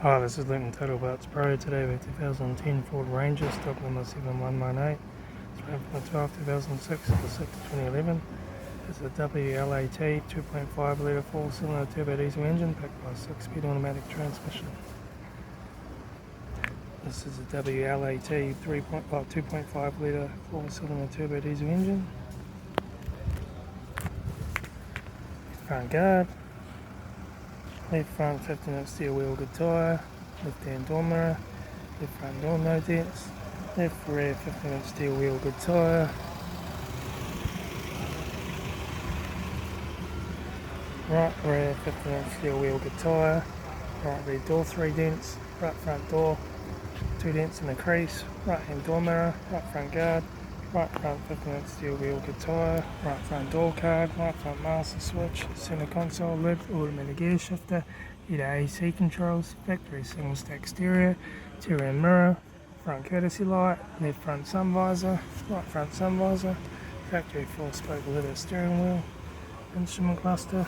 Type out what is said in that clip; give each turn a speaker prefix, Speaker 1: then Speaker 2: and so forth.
Speaker 1: Hi, this is Litre Total Parts Pro. Today we have 2010 Ford Ranger, stock number 7118. It's ran from the 12th 2006 to the 6th 2011. It's a WLAT 2.5 litre 4-cylinder turbo diesel engine backed by a 6-speed automatic transmission. This is a WLAT 2.5 litre 4-cylinder turbo diesel engine. Front guard. Left front 15-inch steel wheel good tyre, left hand door mirror, left front door no dents, left rear 15-inch steel wheel good tyre, right rear 15-inch steel wheel good tyre, right rear door 3 dents, right front door 2 dents in the crease, right hand door mirror, right front guard, right front 15-inch steel wheel good tyre, right front door card, right front master switch, centre console lid, automatic gear shifter, heater AC controls, factory single stack stereo, interior mirror, front courtesy light, left front sun visor, right front sun visor, factory 4-spoke leather steering wheel, instrument cluster,